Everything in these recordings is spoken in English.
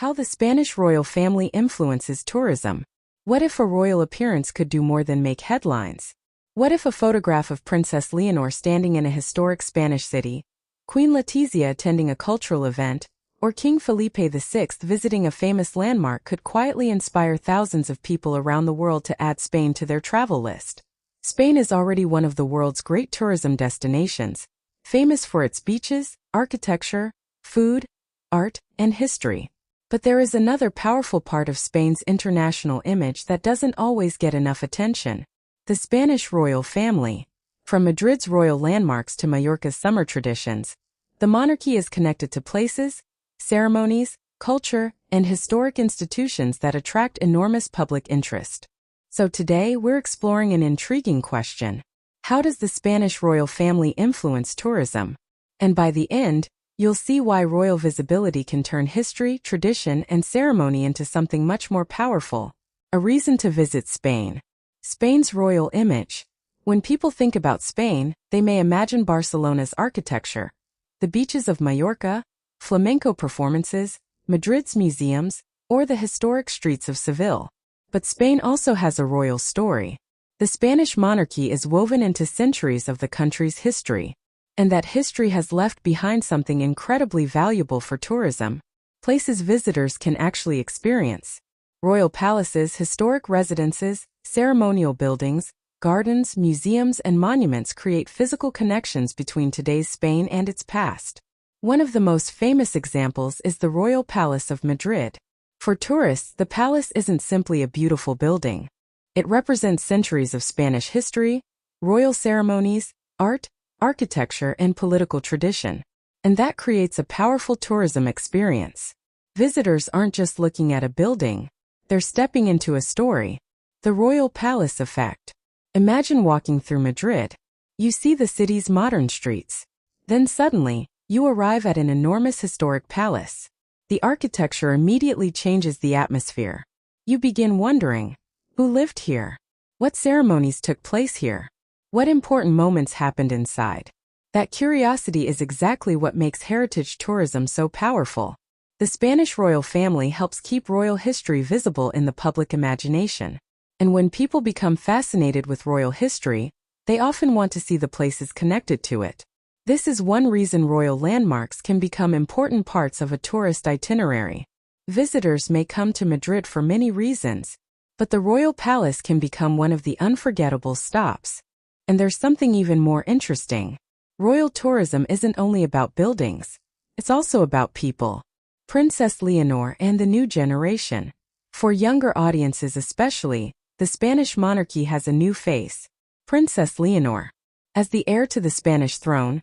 How the Spanish royal family influences tourism. What if a royal appearance could do more than make headlines? What if a photograph of Princess Leonor standing in a historic Spanish city, Queen Letizia attending a cultural event, or King Felipe VI visiting a famous landmark could quietly inspire thousands of people around the world to add Spain to their travel list? Spain is already one of the world's great tourism destinations, famous for its beaches, architecture, food, art, and history. But there is another powerful part of Spain's international image that doesn't always get enough attention: the Spanish royal family. From Madrid's royal landmarks to Mallorca's summer traditions, the monarchy is connected to places, ceremonies, culture, and historic institutions that attract enormous public interest. So today we're exploring an intriguing question: how does the Spanish royal family influence tourism? And by the end, you'll see why royal visibility can turn history, tradition, and ceremony into something much more powerful: a reason to visit Spain. Spain's royal image. When people think about Spain, they may imagine Barcelona's architecture, the beaches of Mallorca, flamenco performances, Madrid's museums, or the historic streets of Seville. But Spain also has a royal story. The Spanish monarchy is woven into centuries of the country's history. And that history has left behind something incredibly valuable for tourism: places visitors can actually experience. Royal palaces, historic residences, ceremonial buildings, gardens, museums, and monuments create physical connections between today's Spain and its past. One of the most famous examples is the Royal Palace of Madrid. For tourists, the palace isn't simply a beautiful building. It represents centuries of Spanish history, royal ceremonies, art, architecture, and political tradition. And that creates a powerful tourism experience. Visitors aren't just looking at a building, they're stepping into a story. The Royal Palace effect. Imagine walking through Madrid. You see the city's modern streets. Then suddenly, you arrive at an enormous historic palace. The architecture immediately changes the atmosphere. You begin wondering, who lived here? What ceremonies took place here? What important moments happened inside? That curiosity is exactly what makes heritage tourism so powerful. The Spanish royal family helps keep royal history visible in the public imagination. And when people become fascinated with royal history, they often want to see the places connected to it. This is one reason royal landmarks can become important parts of a tourist itinerary. Visitors may come to Madrid for many reasons, but the Royal Palace can become one of the unforgettable stops. And there's something even more interesting. Royal tourism isn't only about buildings, it's also about people. Princess Leonor and the new generation. For younger audiences especially, the Spanish monarchy has a new face: Princess Leonor. As the heir to the Spanish throne,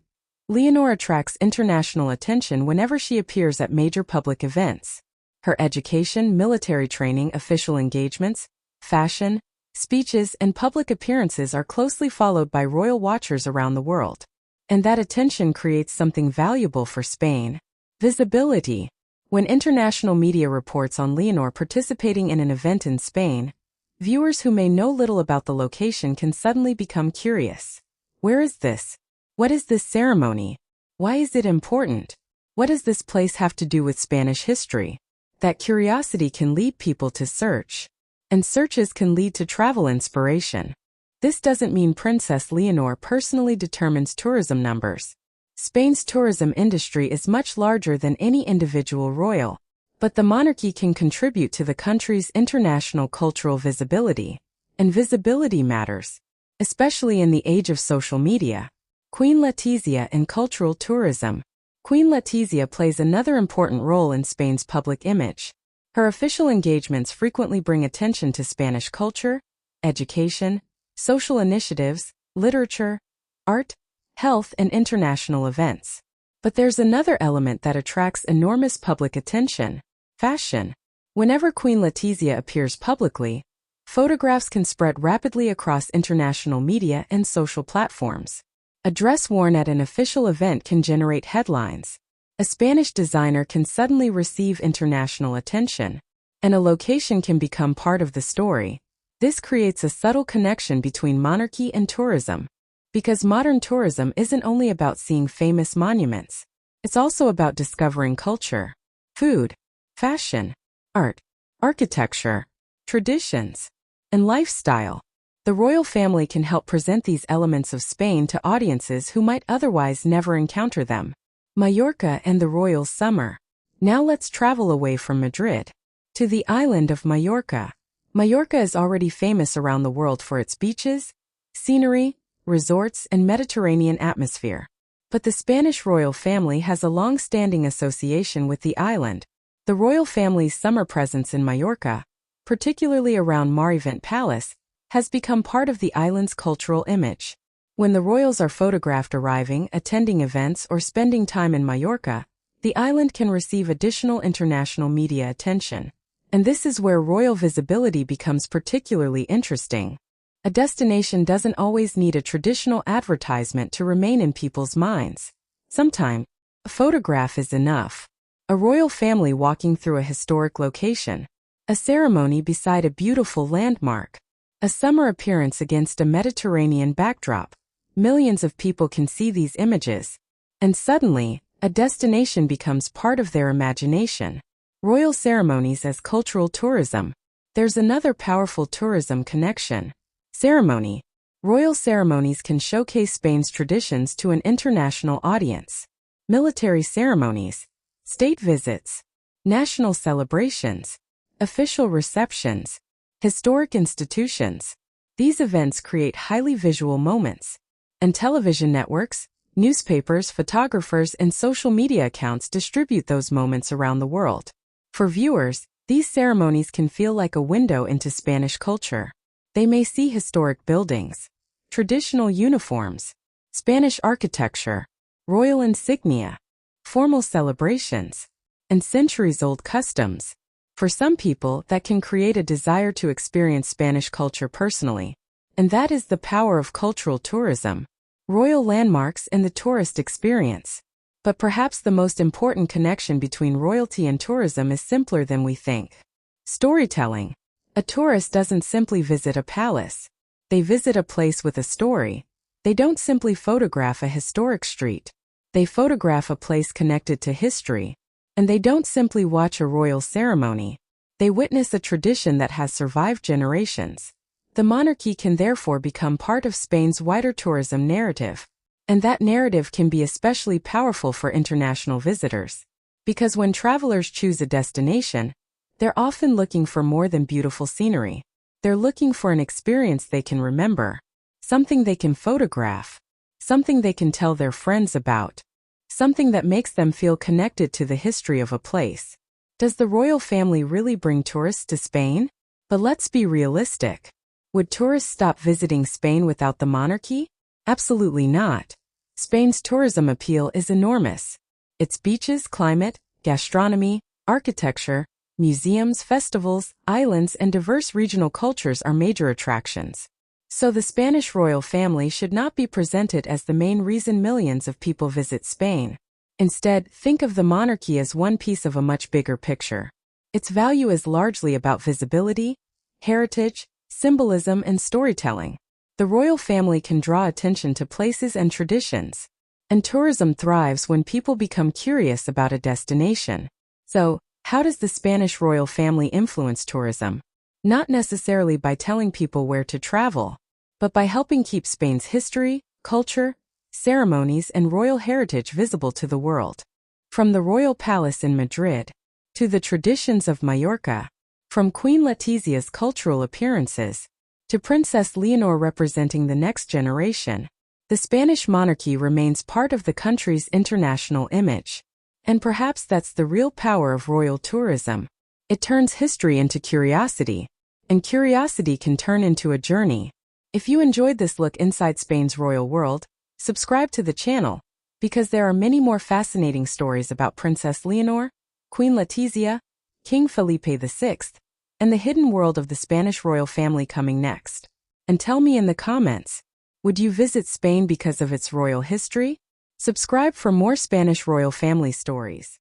Leonor attracts international attention whenever she appears at major public events. Her education, military training, official engagements, fashion, speeches, and public appearances are closely followed by royal watchers around the world. And that attention creates something valuable for Spain: visibility. When international media reports on Leonor participating in an event in Spain, viewers who may know little about the location can suddenly become curious. Where is this? What is this ceremony? Why is it important? What does this place have to do with Spanish history? That curiosity can lead people to search. And searches can lead to travel inspiration. This doesn't mean Princess Leonor personally determines tourism numbers. Spain's tourism industry is much larger than any individual royal. But the monarchy can contribute to the country's international cultural visibility. And visibility matters, especially in the age of social media. Queen Letizia and cultural tourism. Queen Letizia plays another important role in Spain's public image. Her official engagements frequently bring attention to Spanish culture, education, social initiatives, literature, art, health, and international events. But there's another element that attracts enormous public attention: fashion. Whenever Queen Letizia appears publicly, photographs can spread rapidly across international media and social platforms. A dress worn at an official event can generate headlines. A Spanish designer can suddenly receive international attention, and a location can become part of the story. This creates a subtle connection between monarchy and tourism. Because modern tourism isn't only about seeing famous monuments, it's also about discovering culture. Food. fashion, art, architecture, traditions, and lifestyle. The royal family can help present these elements of Spain to audiences who might otherwise never encounter them. Mallorca and the royal summer. Now let's travel away from Madrid to the island of Mallorca. Mallorca is already famous around the world for its beaches, scenery, resorts, and Mediterranean atmosphere. But the Spanish royal family has a long-standing association with the island. The royal family's summer presence in Mallorca, particularly around Royal Palace, has become part of the island's cultural image. When the royals are photographed arriving, attending events, or spending time in Mallorca, the island can receive additional international media attention. And this is where royal visibility becomes particularly interesting. A destination doesn't always need a traditional advertisement to remain in people's minds. Sometimes, a photograph is enough. A royal family walking through a historic location, a ceremony beside a beautiful landmark, a summer appearance against a Mediterranean backdrop. Millions of people can see these images, and suddenly, a destination becomes part of their imagination. Royal ceremonies as cultural tourism. There's another powerful tourism connection. Ceremony. Royal ceremonies can showcase Spain's traditions to an international audience. Military ceremonies, state visits, national celebrations, official receptions, historic institutions. These events create highly visual moments. And television networks, newspapers, photographers, and social media accounts distribute those moments around the world. For viewers, these ceremonies can feel like a window into Spanish culture. They may see historic buildings, traditional uniforms, Spanish architecture, royal insignia, formal celebrations, and centuries-old customs. For some people, that can create a desire to experience Spanish culture personally. And that is the power of cultural tourism, royal landmarks, and the tourist experience. But perhaps the most important connection between royalty and tourism is simpler than we think. Storytelling. A tourist doesn't simply visit a palace. They visit a place with a story. They don't simply photograph a historic street. They photograph a place connected to history. And they don't simply watch a royal ceremony. They witness a tradition that has survived generations. The monarchy can therefore become part of Spain's wider tourism narrative. And that narrative can be especially powerful for international visitors. Because when travelers choose a destination, they're often looking for more than beautiful scenery. They're looking for an experience they can remember, something they can photograph, something they can tell their friends about, something that makes them feel connected to the history of a place. Does the royal family really bring tourists to Spain? But let's be realistic. Would tourists stop visiting Spain without the monarchy? Absolutely not. Spain's tourism appeal is enormous. Its beaches, climate, gastronomy, architecture, museums, festivals, islands, and diverse regional cultures are major attractions. So the Spanish royal family should not be presented as the main reason millions of people visit Spain. Instead, think of the monarchy as one piece of a much bigger picture. Its value is largely about visibility, heritage, symbolism, and storytelling. The royal family can draw attention to places and traditions. And tourism thrives when people become curious about a destination. So, how does the Spanish royal family influence tourism? Not necessarily by telling people where to travel, but by helping keep Spain's history, culture, ceremonies, and royal heritage visible to the world. From the Royal Palace in Madrid to the traditions of Mallorca, from Queen Letizia's cultural appearances to Princess Leonor representing the next generation, the Spanish monarchy remains part of the country's international image. And perhaps that's the real power of royal tourism. It turns history into curiosity, and curiosity can turn into a journey. If you enjoyed this look inside Spain's royal world, subscribe to the channel, because there are many more fascinating stories about Princess Leonor, Queen Letizia, King Felipe VI, and the hidden world of the Spanish royal family coming next. And tell me in the comments, would you visit Spain because of its royal history? Subscribe for more Spanish royal family stories.